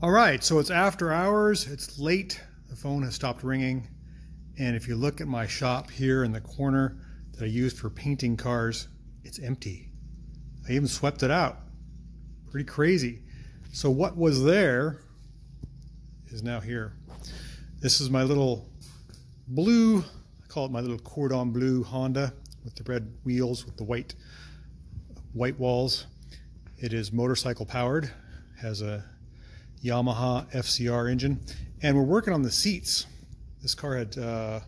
All right, so it's after hours, it's late, the phone has stopped ringing, and if you look at my shop here in the corner that I used for painting cars, it's empty. I even swept it out. Pretty crazy. So what was there is now here. This is my little blue, I call it my little cordon bleu Honda with the red wheels with the white walls. It is motorcycle powered, has a Yamaha FCR engine, and we're working on the seats. This car had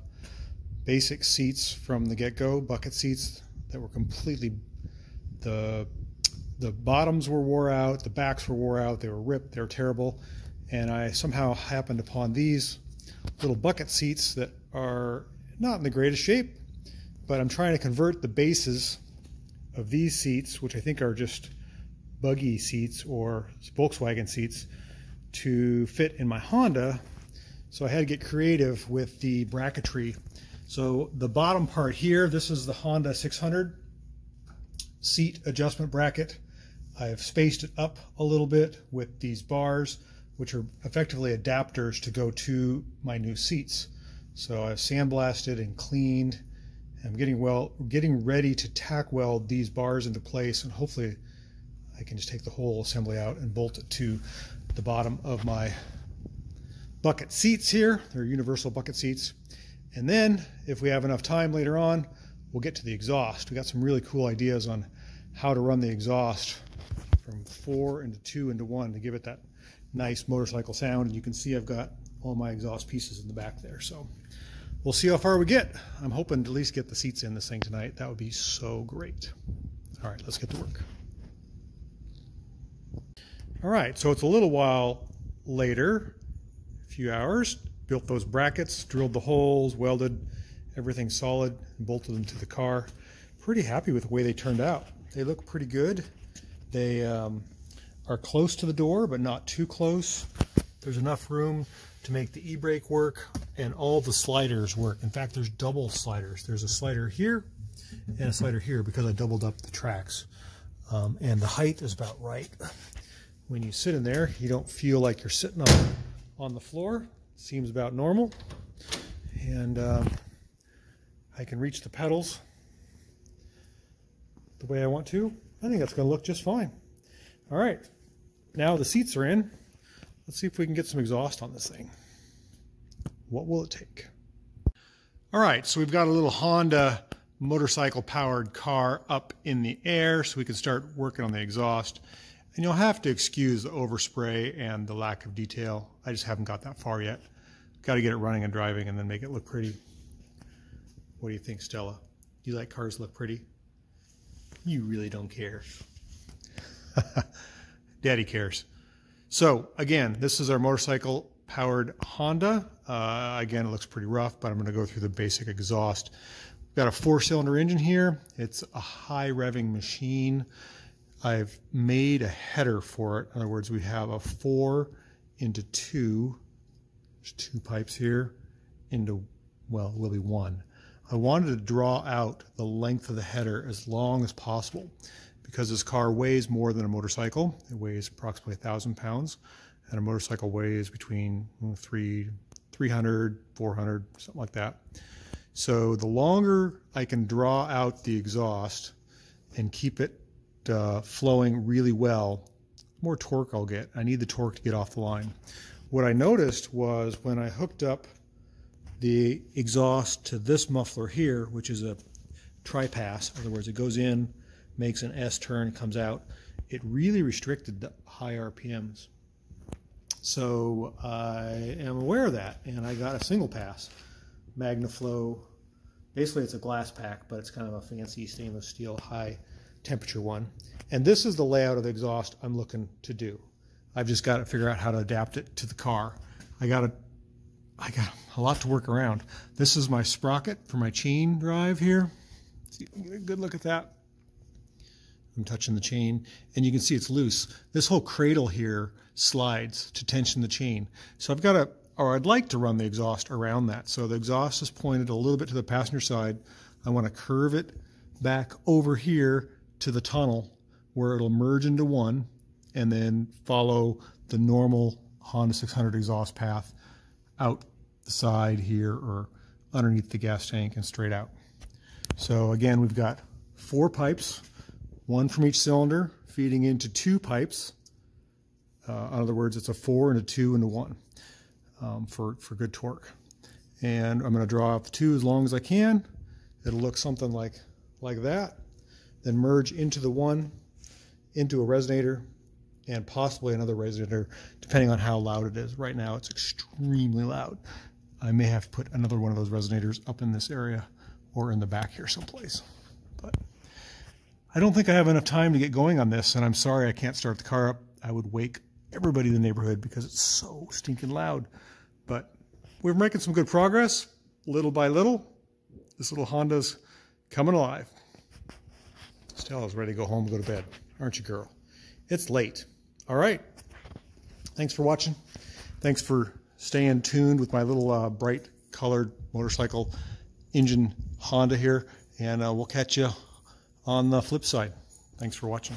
basic seats from the get-go, bucket seats that were completely, the bottoms were wore out, the backs were wore out, they were ripped, they were terrible, and I somehow happened upon these little bucket seats that are not in the greatest shape, but I'm trying to convert the bases of these seats, which I think are just buggy seats or Volkswagen seats, to fit in my Honda. So I had to get creative with the bracketry. So the bottom part here, this is the Honda 600 seat adjustment bracket. I've spaced it up a little bit with these bars, which are effectively adapters to go to my new seats. So I've sandblasted and cleaned. I'm getting ready to tack weld these bars into place, and hopefully I can just take the whole assembly out and bolt it to the bottom of my bucket seats here. They're universal bucket seats. And then if we have enough time later on, we'll get to the exhaust. We got some really cool ideas on how to run the exhaust from 4 into 2 into 1 to give it that nice motorcycle sound. And you can see I've got all my exhaust pieces in the back there. So we'll see how far we get. I'm hoping to at least get the seats in this thing tonight. That would be so great. All right, let's get to work. All right, so it's a little while later, a few hours, built those brackets, drilled the holes, welded everything solid, and bolted them to the car. Pretty happy with the way they turned out. They look pretty good. They are close to the door, but not too close. There's enough room to make the e-brake work and all the sliders work. In fact, there's double sliders. There's a slider here and a slider here because I doubled up the tracks. And the height is about right. When you sit in there, you don't feel like you're sitting on the floor. Seems about normal. And I can reach the pedals the way I want to. I think that's going to look just fine. All right, now the seats are in. Let's see if we can get some exhaust on this thing. What will it take? All right, so we've got a little Honda motorcycle powered car up in the air, so we can start working on the exhaust. And you'll have to excuse the overspray and the lack of detail. I just haven't got that far yet. Got to get it running and driving and then make it look pretty. What do you think, Stella? Do you like cars look pretty? You really don't care. Daddy cares. So again, this is our motorcycle powered Honda. Again, it looks pretty rough, but I'm going to go through the basic exhaust. We've got a 4-cylinder engine here. It's a high revving machine. I've made a header for it. In other words, we have a 4 into 2. There's 2 pipes here into, well, it will be 1. I wanted to draw out the length of the header as long as possible because this car weighs more than a motorcycle. It weighs approximately 1,000 pounds, and a motorcycle weighs between 300, 400, something like that. So the longer I can draw out the exhaust and keep it flowing really well, the more torque I'll get. I need the torque to get off the line. What I noticed was when I hooked up the exhaust to this muffler here, which is a tri-pass, in other words, it goes in, makes an S turn, comes out, it really restricted the high RPMs. So I am aware of that, and I got a single pass MagnaFlow. Basically it's a glass pack, but it's kind of a fancy stainless steel high temperature one. And this is the layout of the exhaust I'm looking to do. I've just got to figure out how to adapt it to the car. I got a lot to work around. This is my sprocket for my chain drive here. See if we can get a good look at that. I'm touching the chain, and you can see it's loose. This whole cradle here slides to tension the chain. So I've got to, or I'd like to run the exhaust around that. So the exhaust is pointed a little bit to the passenger side. I want to curve it back over here to the tunnel where it'll merge into one and then follow the normal Honda 600 exhaust path out the side here or underneath the gas tank and straight out. So again, we've got 4 pipes, 1 from each cylinder, feeding into 2 pipes. In other words, it's a 4 and a 2 and a 1 for good torque. And I'm going to draw out the 2 as long as I can. It'll look something like that. Then merge into the 1, into a resonator, and possibly another resonator, depending on how loud it is. Right now, it's extremely loud. I may have to put another one of those resonators up in this area or in the back here someplace. But I don't think I have enough time to get going on this, and I'm sorry I can't start the car up. I would wake everybody in the neighborhood because it's so stinking loud. But we're making some good progress, little by little. This little Honda's coming alive. Stella's ready to go home and go to bed, aren't you, girl? It's late. All right. Thanks for watching. Thanks for staying tuned with my little bright colored motorcycle engine Honda here. And we'll catch you on the flip side. Thanks for watching.